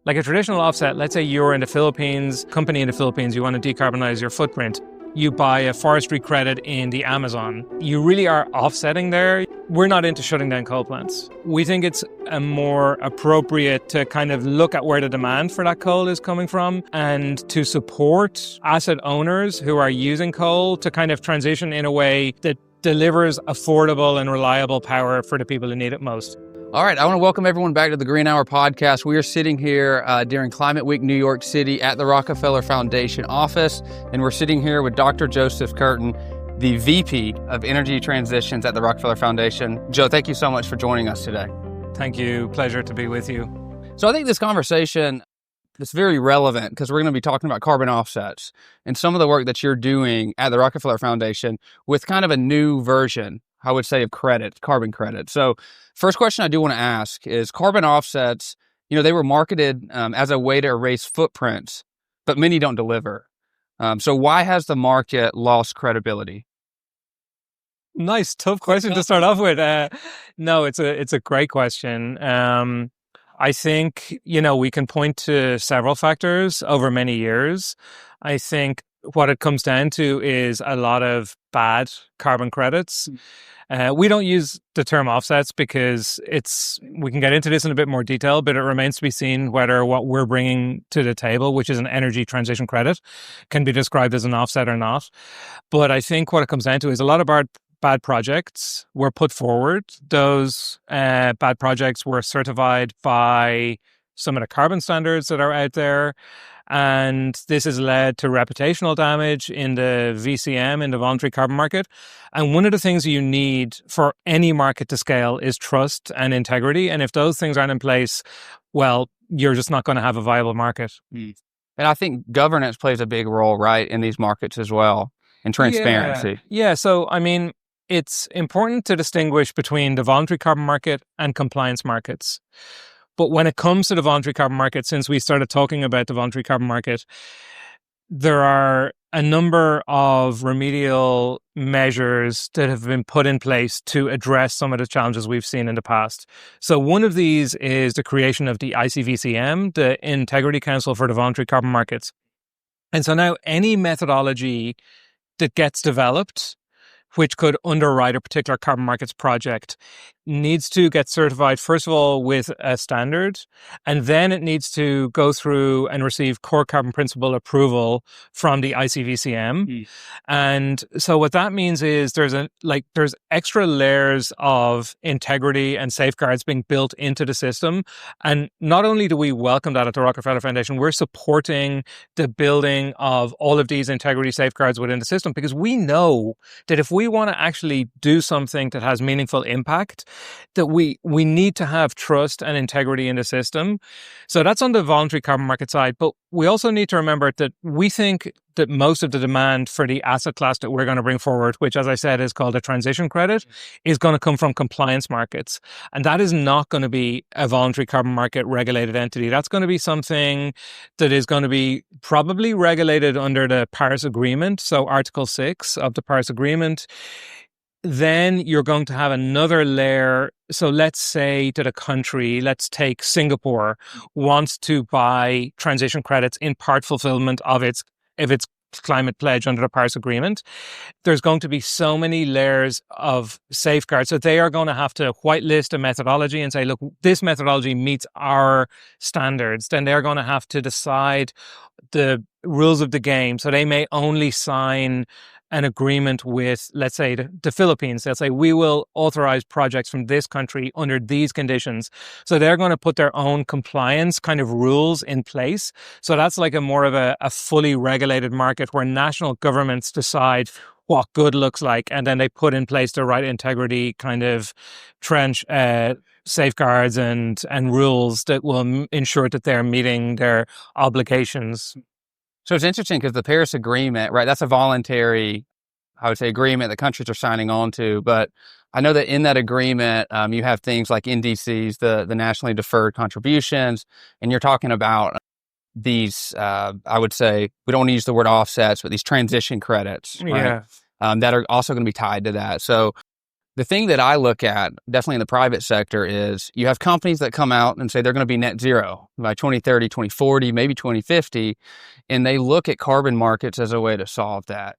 Like a traditional offset, let's say you're in the Philippines, company in the Philippines, you want to decarbonize your footprint. You buy a forestry credit in the Amazon. You really are offsetting there. We're not into shutting down coal plants. We think it's more appropriate to kind of look at where the demand for that coal is coming from and to support asset owners who are using coal to kind of transition in a way that delivers affordable and reliable power for the people who need it most. All right, I want to welcome everyone back to the Green Hour podcast. We are sitting here during Climate Week New York City at the Rockefeller Foundation office, and we're sitting here with Dr. Joseph Curtin, the VP of Energy Transitions at the Rockefeller Foundation. Joe, thank you so much for joining us today. Thank you. Pleasure to be with you. So I think this conversation is very relevant because we're going to be talking about carbon offsets and some of the work that you're doing at the Rockefeller Foundation with kind of a new version, I would say, of credit, carbon credit. So first question I do want to ask is carbon offsets, they were marketed as a way to erase footprints, but many don't deliver. So why has the market lost credibility? Nice, tough question to start off with. No, it's a great question. I think, we can point to several factors over many years. I think what it comes down to is a lot of bad carbon credits. We don't use the term offsets because we can get into this in a bit more detail, but it remains to be seen whether what we're bringing to the table, which is an energy transition credit, can be described as an offset or not. But I think what it comes down to is a lot of bad projects were put forward. Those bad projects were certified by some of the carbon standards that are out there. And this has led to reputational damage in the VCM, in the voluntary carbon market. And one of the things you need for any market to scale is trust and integrity. And if those things aren't in place, well, you're just not going to have a viable market. And I think governance plays a big role, right, in these markets as well, and transparency. Yeah. So, it's important to distinguish between the voluntary carbon market and compliance markets. But when it comes to the voluntary carbon market, since we started talking about the voluntary carbon market, there are a number of remedial measures that have been put in place to address some of the challenges we've seen in the past. So one of these is the creation of the ICVCM, the Integrity Council for the Voluntary Carbon Markets. And so now any methodology that gets developed which could underwrite a particular carbon markets project, needs to get certified, first of all, with a standard, and then it needs to go through and receive core carbon principle approval from the ICVCM. And so what that means is there's extra layers of integrity and safeguards being built into the system. And not only do we welcome that at the Rockefeller Foundation, we're supporting the building of all of these integrity safeguards within the system, because we know that if we want to actually do something that has meaningful impact, that we need to have trust and integrity in the system. So that's on the voluntary carbon market side. But we also need to remember that we think that most of the demand for the asset class that we're going to bring forward, which, as I said, is called a transition credit, is going to come from compliance markets. And that is not going to be a voluntary carbon market regulated entity. That's going to be something that is going to be probably regulated under the Paris Agreement. So Article 6 of the Paris Agreement. Then you're going to have another layer. So let's say that a country, let's take Singapore, wants to buy transition credits in part fulfillment of its climate pledge under the Paris Agreement. There's going to be so many layers of safeguards. So they are going to have to whitelist a methodology and say, look, this methodology meets our standards. Then they're going to have to decide the rules of the game. So they may only sign an agreement with, let's say, the Philippines. They'll say, we will authorize projects from this country under these conditions. So they're going to put their own compliance kind of rules in place. So that's like a more of a fully regulated market where national governments decide what good looks like, and then they put in place the right integrity kind of trench safeguards and rules that will ensure that they're meeting their obligations. So it's interesting because the Paris Agreement, right, that's a voluntary, I would say, agreement that countries are signing on to. But I know that in that agreement, you have things like NDCs, the nationally deferred contributions, and you're talking about these, I would say, we don't want to use the word offsets, but these transition credits, right, that are also going to be tied to that. So The thing that I look at, definitely in the private sector, is you have companies that come out and say they're going to be net zero by 2030, 2040, maybe 2050, and they look at carbon markets as a way to solve that.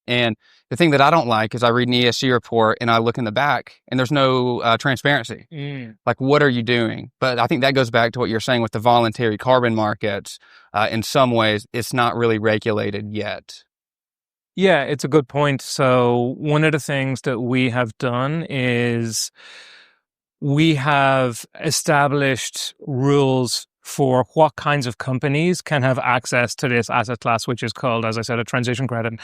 And the thing that I don't like is I read an ESG report and I look in the back and there's no transparency. Like, what are you doing? But I think that goes back to what you're saying with the voluntary carbon markets. In some ways, it's not really regulated yet. Yeah, it's a good point. So one of the things that we have done is we have established rules for what kinds of companies can have access to this asset class, which is called, as I said, a transition credit.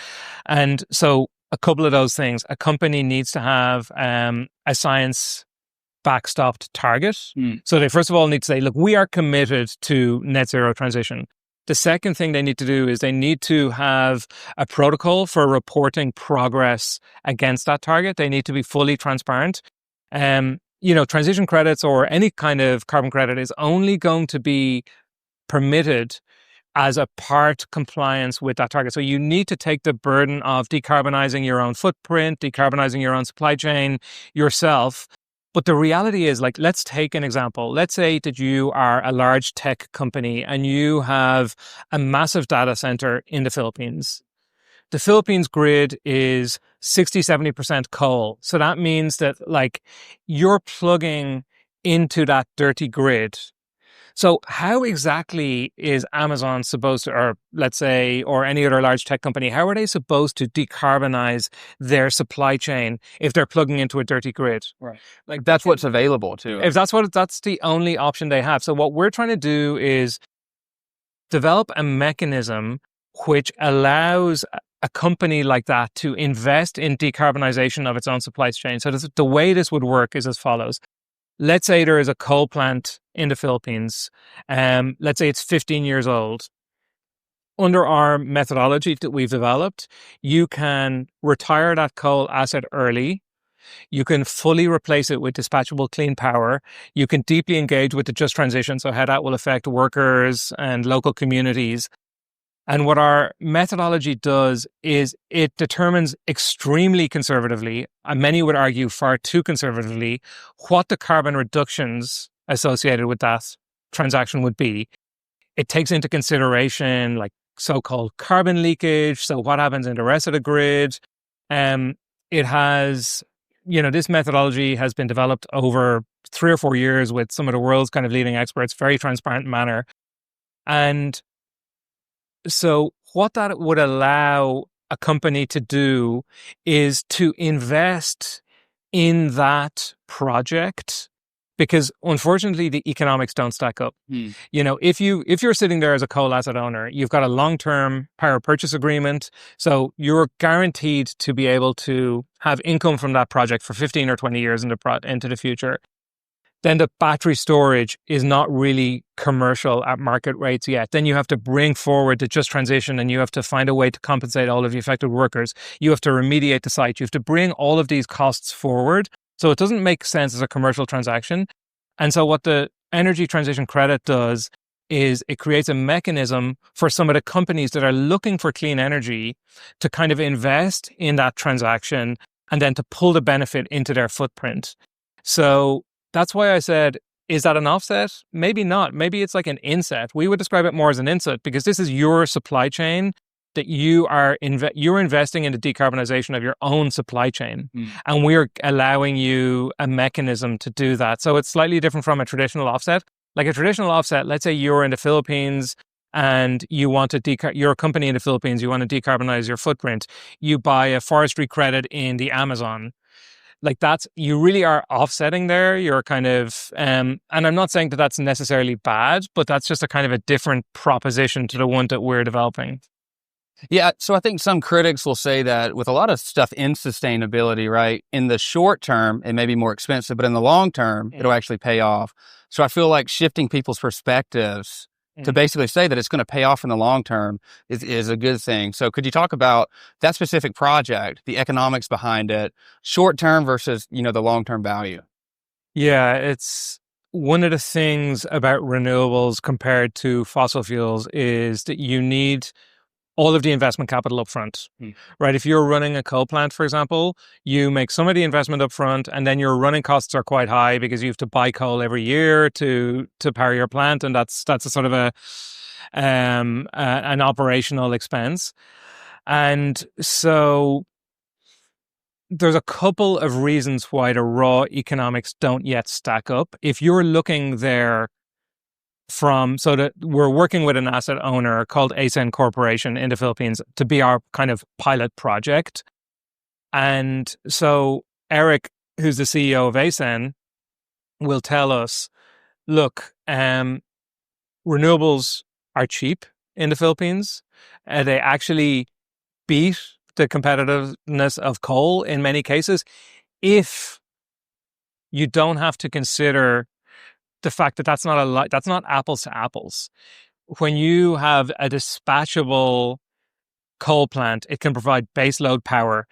And so a couple of those things, a company needs to have a science backstopped target. So they first of all need to say, look, we are committed to net zero transition. The second thing they need to do is they need to have a protocol for reporting progress against that target. They need to be fully transparent. Transition credits or any kind of carbon credit is only going to be permitted as a part compliance with that target. So you need to take the burden of decarbonizing your own footprint, decarbonizing your own supply chain yourself. But the reality is, like, let's take an example. Let's say that you are a large tech company and you have a massive data center in the Philippines. The Philippines grid is 60, 70% coal. So that means that, like, you're plugging into that dirty grid. So how exactly is Amazon supposed to, or let's say, or any other large tech company, how are they supposed to decarbonize their supply chain if they're plugging into a dirty grid? Right. Like, that's what's available to them. That's the only option they have. So what we're trying to do is develop a mechanism which allows a company like that to invest in decarbonization of its own supply chain. So the way this would work is as follows. Let's say there is a coal plant in the Philippines. Let's say it's 15 years old. Under our methodology that we've developed, you can retire that coal asset early. You can fully replace it with dispatchable clean power. You can deeply engage with the just transition, so how that will affect workers and local communities. And what our methodology does is it determines extremely conservatively, and many would argue far too conservatively, what the carbon reductions associated with that transaction would be. It takes into consideration like so-called carbon leakage, so what happens in the rest of the grid. It has, this methodology has been developed over 3 or 4 years with some of the world's kind of leading experts, very transparent manner. And so what that would allow a company to do is to invest in that project, because unfortunately the economics don't stack up. If you're sitting there as a coal asset owner, you've got a long-term power purchase agreement, so you're guaranteed to be able to have income from that project for 15 or 20 years into the future. Then the battery storage is not really commercial at market rates yet. Then you have to bring forward the just transition and you have to find a way to compensate all of the affected workers. You have to remediate the site. You have to bring all of these costs forward. So it doesn't make sense as a commercial transaction. And so what the energy transition credit does is it creates a mechanism for some of the companies that are looking for clean energy to kind of invest in that transaction and then to pull the benefit into their footprint. So that's why I said, is that an offset? Maybe not. Maybe it's like an inset. We would describe it more as an inset because this is your supply chain that you're investing in the decarbonization of your own supply chain. And we're allowing you a mechanism to do that. So it's slightly different from a traditional offset. Like a traditional offset, let's say you're in the Philippines and you want to you're a company in the Philippines, you want to decarbonize your footprint. You buy a forestry credit in the Amazon. Like you really are offsetting there. You're kind of, and I'm not saying that that's necessarily bad, but that's just a kind of a different proposition to the one that we're developing. Yeah. So I think some critics will say that with a lot of stuff in sustainability, right, in the short term, it may be more expensive, but in the long term, it'll actually pay off. So I feel like shifting people's perspectives to basically say that it's going to pay off in the long term is a good thing. So could you talk about that specific project, the economics behind it, short term versus, the long term value? Yeah, it's one of the things about renewables compared to fossil fuels is that you need all of the investment capital up front, right? If you're running a coal plant, for example, you make some of the investment up front, and then your running costs are quite high because you have to buy coal every year to power your plant, and that's a sort of an operational expense. And so there's a couple of reasons why the raw economics don't yet stack up. If you're looking there so that we're working with an asset owner called ASEN Corporation in the Philippines to be our kind of pilot project. And so Eric, who's the CEO of ASEN, will tell us, look, renewables are cheap in the Philippines. They actually beat the competitiveness of coal in many cases if you don't have to consider the fact that that's not apples to apples. When you have a dispatchable coal plant, it can provide base load power.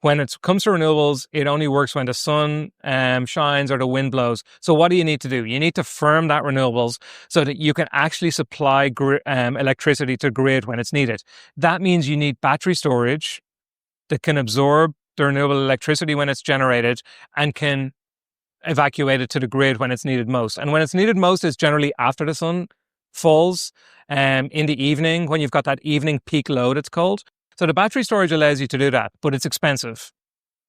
When it comes to renewables, it only works when the sun shines or the wind blows. So what do you need to do? You need to firm that renewables so that you can actually supply electricity to grid when it's needed. That means you need battery storage that can absorb the renewable electricity when it's generated and can evacuate it to the grid when it's needed most. And when it's needed most is generally after the sun falls, in the evening, when you've got that evening peak load, it's called. So the battery storage allows you to do that, but it's expensive.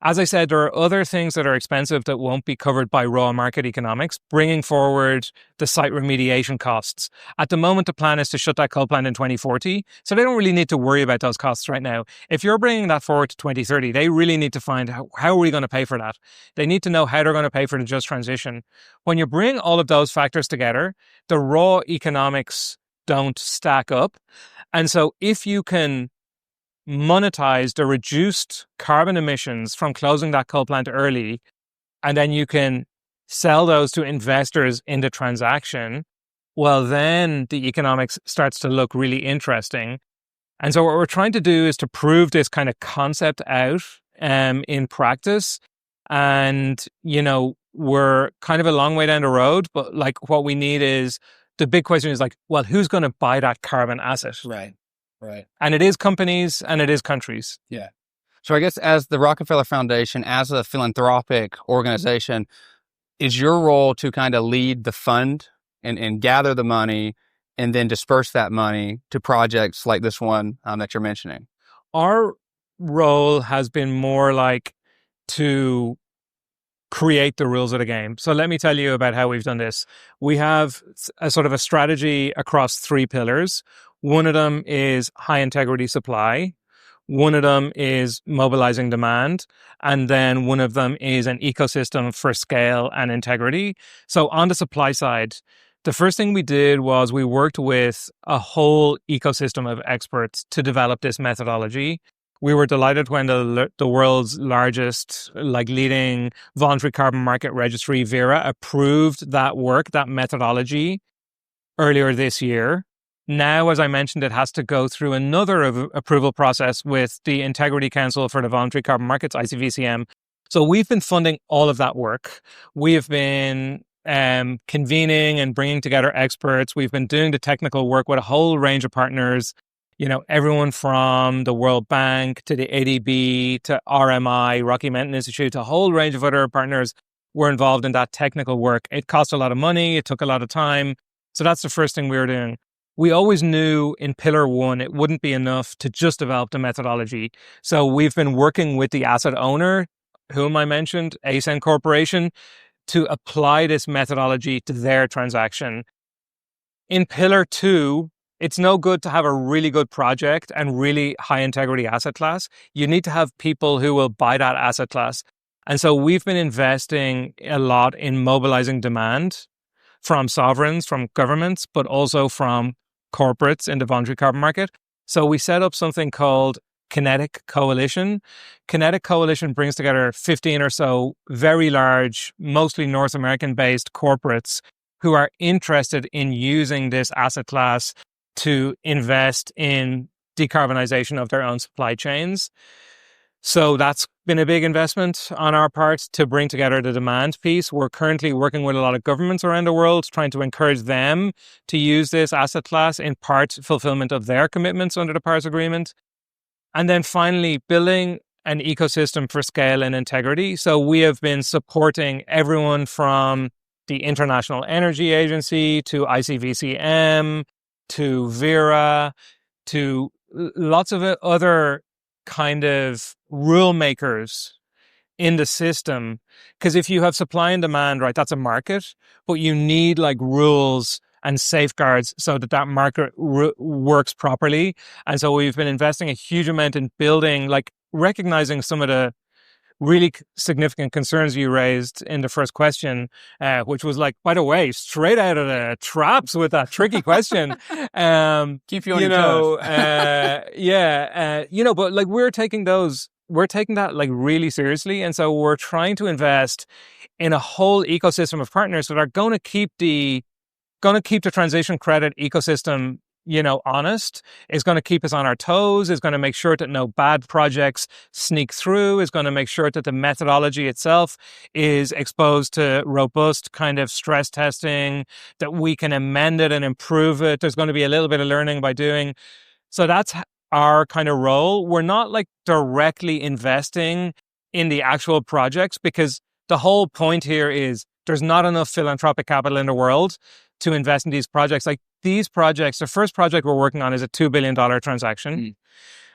As I said, there are other things that are expensive that won't be covered by raw market economics, bringing forward the site remediation costs. At the moment, the plan is to shut that coal plant in 2040, so they don't really need to worry about those costs right now. If you're bringing that forward to 2030, they really need to find how are we going to pay for that? They need to know how they're going to pay for the just transition. When you bring all of those factors together, the raw economics don't stack up. And so if you can monetize the reduced carbon emissions from closing that coal plant early, and then you can sell those to investors in the transaction, well, then the economics starts to look really interesting. And so what we're trying to do is to prove this kind of concept out in practice. And, we're kind of a long way down the road, but like what we need is, the big question is like, well, who's going to buy that carbon asset? Right. And it is companies and it is countries. Yeah. So I guess as the Rockefeller Foundation, as a philanthropic organization, is your role to kind of lead the fund and gather the money and then disperse that money to projects like this one that you're mentioning? Our role has been more like to create the rules of the game. So let me tell you about how we've done this. We have a sort of a strategy across 3 pillars. One of them is high integrity supply. One of them is mobilizing demand. And then one of them is an ecosystem for scale and integrity. So on the supply side, the first thing we did was we worked with a whole ecosystem of experts to develop this methodology. We were delighted when the world's largest, leading voluntary carbon market registry, Vera, approved that work, that methodology, earlier this year. Now, as I mentioned, it has to go through another approval process with the Integrity Council for the Voluntary Carbon Markets, ICVCM. So we've been funding all of that work. We have been convening and bringing together experts. We've been doing the technical work with a whole range of partners. Everyone from the World Bank to the ADB to RMI, Rocky Mountain Institute, a whole range of other partners were involved in that technical work. It cost a lot of money. It took a lot of time. So that's the first thing we were doing. We always knew in Pillar 1, it wouldn't be enough to just develop the methodology. So we've been working with the asset owner, whom I mentioned, ASEN Corporation, to apply this methodology to their transaction. In Pillar 2, it's no good to have a really good project and really high integrity asset class. You need to have people who will buy that asset class. And so we've been investing a lot in mobilizing demand from sovereigns, from governments, but also from corporates in the voluntary carbon market. So we set up something called Kinetic Coalition. Kinetic Coalition brings together 15 or so very large, mostly North American-based corporates who are interested in using this asset class to invest in decarbonization of their own supply chains. So that's been a big investment on our part to bring together the demand piece. We're currently working with a lot of governments around the world, trying to encourage them to use this asset class in part fulfillment of their commitments under the Paris Agreement. And then finally, building an ecosystem for scale and integrity. So we have been supporting everyone from the International Energy Agency to ICVCM to Vera to lots of other kind of rule makers in the system. Because if you have supply and demand, right, that's a market, but you need like rules and safeguards so that that market works properly. And so we've been investing a huge amount in building, like recognizing some of the really significant concerns you raised in the first question, which was like, by the way, straight out of the traps with that tricky question. Keep you on your toes. But like we're taking that like really seriously. And so we're trying to invest in a whole ecosystem of partners that are going to keep the transition credit ecosystem, honest, is going to keep us on our toes, is going to make sure that no bad projects sneak through, is going to make sure that the methodology itself is exposed to robust kind of stress testing, that we can amend it and improve it. There's going to be a little bit of learning by doing. So that's our kind of role. We're not like directly investing in the actual projects because the whole point here is there's not enough philanthropic capital in the world to invest in these projects. Like these projects, the first project we're working on is a $2 billion transaction.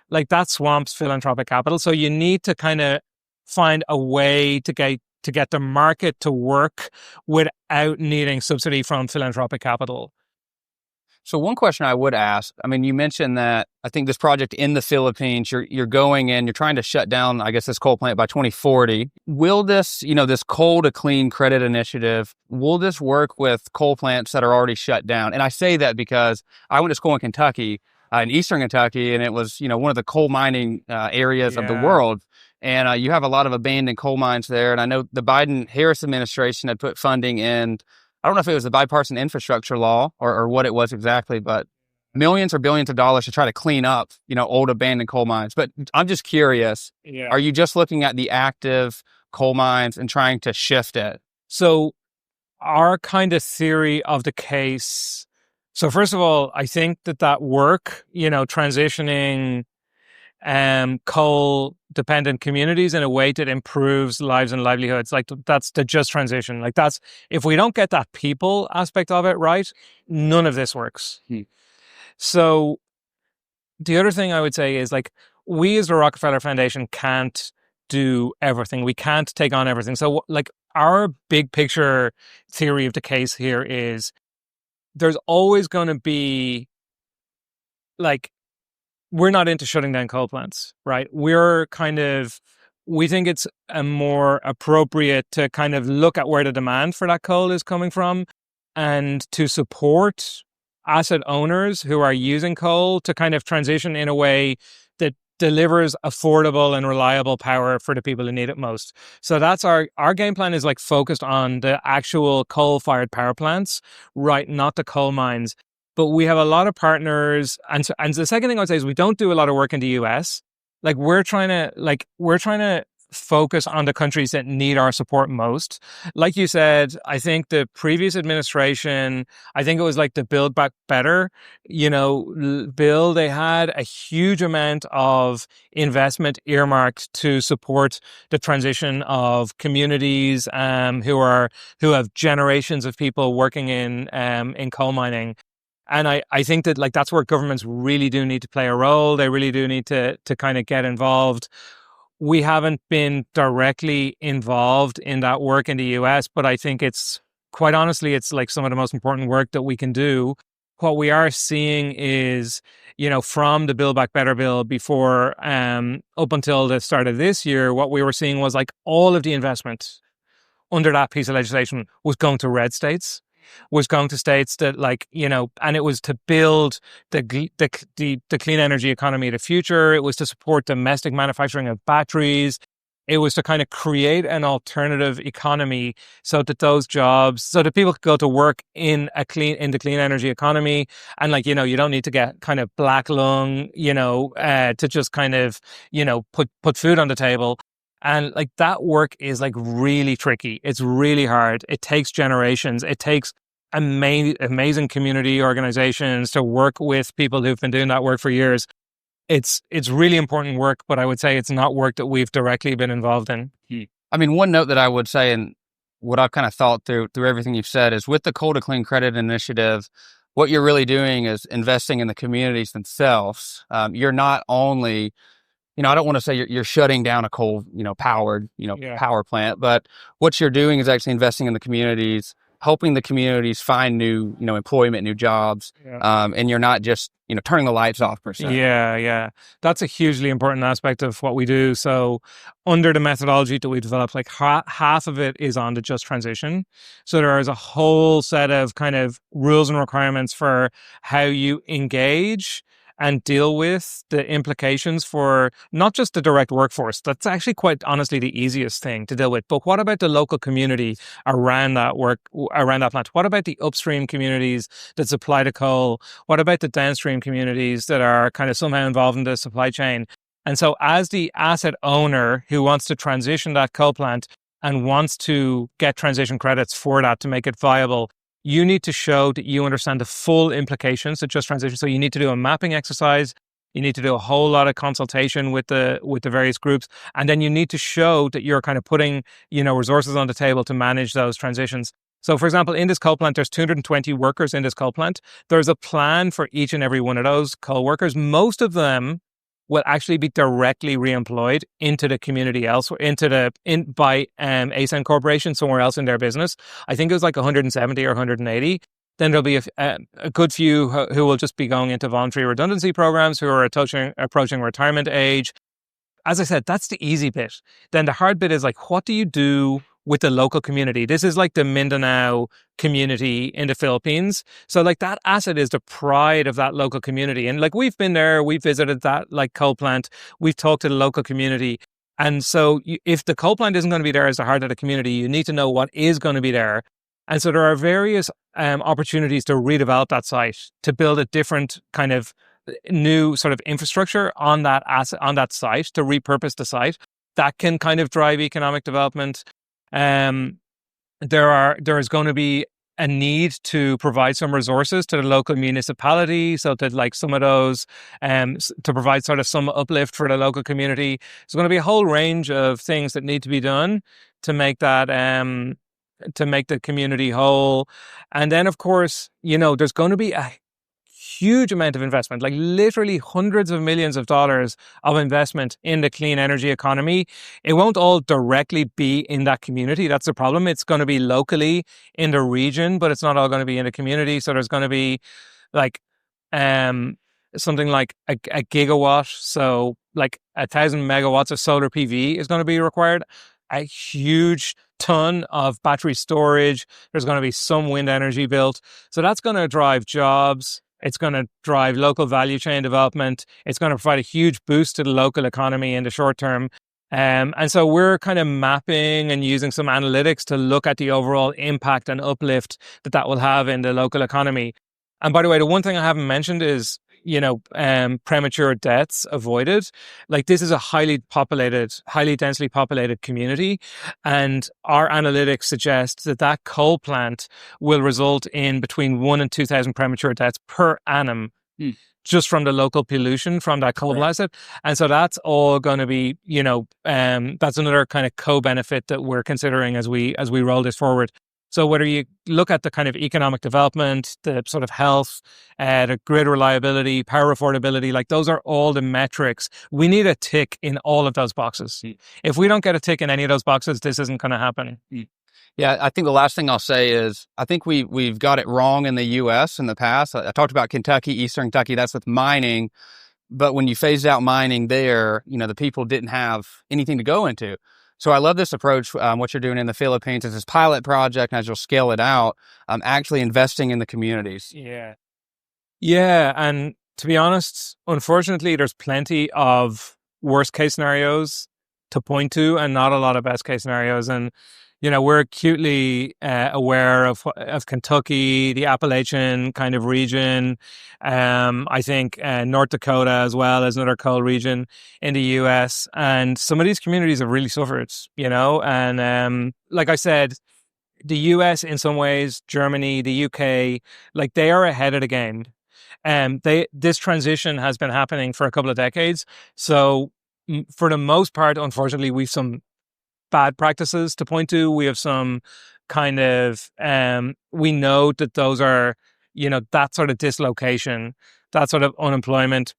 Like that swamps philanthropic capital. So you need to kind of find a way to get the market to work without needing subsidy from philanthropic capital. So one question I would ask, I mean, you mentioned that I think this project in the Philippines, you're going in, you're trying to shut down, I guess, this coal plant by 2040. Will this, this coal to clean credit initiative, will this work with coal plants that are already shut down? And I say that because I went to school in Kentucky, in Eastern Kentucky, and it was, one of the coal mining areas of the world. And you have a lot of abandoned coal mines there. And I know the Biden-Harris administration had put funding in, I don't know if it was the bipartisan infrastructure law or what it was exactly, but millions or billions of dollars to try to clean up, old abandoned coal mines. But I'm just curious, are you just looking at the active coal mines and trying to shift it? So our kind of theory of the case, so first of all, I think that work, transitioning coal dependent communities in a way that improves lives and livelihoods, like that's the just transition. Like that's, if we don't get that people aspect of it right, none of this works. So the other thing I would say is like, we as the Rockefeller Foundation can't do everything. We can't take on everything. So like our big picture theory of the case here is there's always going to be like, we're not into shutting down coal plants, right? We think it's more appropriate to kind of look at where the demand for that coal is coming from and to support asset owners who are using coal to kind of transition in a way that delivers affordable and reliable power for the people who need it most. So that's our game plan is like focused on the actual coal-fired power plants, right? Not the coal mines. But we have a lot of partners. And the second thing I would say is we don't do a lot of work in the US. Like we're trying to focus on the countries that need our support most. Like you said, I think the previous administration, I think it was like the Build Back Better, bill, they had a huge amount of investment earmarked to support the transition of communities who have generations of people working in coal mining. And I think that like that's where governments really do need to play a role. They really do need to kind of get involved. We haven't been directly involved in that work in the US, but I think it's quite honestly, it's like some of the most important work that we can do. What we are seeing is, from the Build Back Better bill before up until the start of this year, what we were seeing was like all of the investment under that piece of legislation was going to red states. Was going to states that and it was to build the clean energy economy of the future. It was to support domestic manufacturing of batteries. It was to kind of create an alternative economy so that those jobs, so that people could go to work in the clean energy economy. And like, you don't need to get kind of black lung, to just kind of, put food on the table. And like that work is like really tricky. It's really hard. It takes generations. It takes amazing community organizations to work with people who've been doing that work for years. It's really important work, but I would say it's not work that we've directly been involved in. I mean, one note that I would say, and what I've kind of thought through everything you've said, is with the Coal to Clean Credit Initiative, what you're really doing is investing in the communities themselves. You're not only, I don't want to say you're shutting down a coal, powered, power plant, but what you're doing is actually investing in the communities, helping the communities find new, employment, new jobs, and you're not just, turning the lights off per se. Yeah. That's a hugely important aspect of what we do. So under the methodology that we developed, like half of it is on the just transition. So there is a whole set of kind of rules and requirements for how you engage and deal with the implications for not just the direct workforce. That's actually quite honestly the easiest thing to deal with. But what about the local community around that plant? What about the upstream communities that supply the coal? What about the downstream communities that are kind of somehow involved in the supply chain? And so as the asset owner who wants to transition that coal plant and wants to get transition credits for that to make it viable, you need to show that you understand the full implications of just transition. So you need to do a mapping exercise. You need to do a whole lot of consultation with the various groups. And then you need to show that you're kind of putting, resources on the table to manage those transitions. So for example, in this coal plant, there's 220 workers in this coal plant. There's a plan for each and every one of those coal workers. Most of them will actually be directly reemployed into the community elsewhere, by ASEN Corporation somewhere else in their business. I think it was like 170 or 180. Then there'll be a good few who will just be going into voluntary redundancy programs, who are approaching retirement age. As I said, that's the easy bit. Then the hard bit is like, what do you do with the local community? This is like the Mindanao community in the Philippines. So like that asset is the pride of that local community. And like we've been there, we've visited that like coal plant, we've talked to the local community. And so if the coal plant isn't going to be there as the heart of the community, you need to know what is going to be there. And so there are various opportunities to redevelop that site, to build a different kind of new sort of infrastructure on that asset, on that site, to repurpose the site. That can kind of drive economic development. There is going to be a need to provide some resources to the local municipality, so that like some of those, to provide sort of some uplift for the local community. There's going to be a whole range of things that need to be done to make that, to make the community whole. And then of course, there's going to be a huge amount of investment, like literally hundreds of millions of dollars of investment in the clean energy economy. It won't all directly be in that community. That's the problem. It's going to be locally in the region, but it's not all going to be in the community. So there's going to be like something like a gigawatt. So like 1,000 megawatts of solar PV is going to be required. A huge ton of battery storage. There's going to be some wind energy built. So that's going to drive jobs. It's going to drive local value chain development. It's going to provide a huge boost to the local economy in the short term. And so we're kind of mapping and using some analytics to look at the overall impact and uplift that will have in the local economy. And by the way, the one thing I haven't mentioned is, premature deaths avoided. Like this is a highly densely populated community. And our analytics suggest that coal plant will result in between 1,000 and 2,000 premature deaths per annum, just from the local pollution from that coal asset. And so that's all going to be, that's another kind of co-benefit that we're considering as we roll this forward. So whether you look at the kind of economic development, the sort of health, the grid reliability, power affordability, like those are all the metrics. We need a tick in all of those boxes. If we don't get a tick in any of those boxes, this isn't going to happen. Yeah, I think the last thing I'll say is I think we've got it wrong in the U.S. in the past. I talked about Kentucky, Eastern Kentucky, that's with mining. But when you phased out mining there, the people didn't have anything to go into. So I love this approach, what you're doing in the Philippines is this pilot project, and as you'll scale it out, actually investing in the communities. Yeah. And to be honest, unfortunately, there's plenty of worst case scenarios to point to, and not a lot of best case scenarios. And we're acutely aware of Kentucky, the Appalachian kind of region. I think North Dakota as well as another coal region in the US. And some of these communities have really suffered, and like I said, the US in some ways, Germany, the UK, like they are ahead of the game. This transition has been happening for a couple of decades. So for the most part, unfortunately, we've some bad practices to point to. We have some kind of, we know that those are, that sort of dislocation, that sort of unemployment,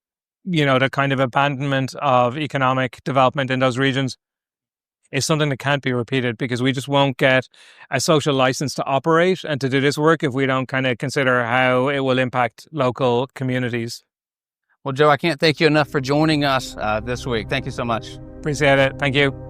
the kind of abandonment of economic development in those regions is something that can't be repeated, because we just won't get a social license to operate and to do this work if we don't kind of consider how it will impact local communities. Well, Joe, I can't thank you enough for joining us this week. Thank you so much. Appreciate it. Thank you.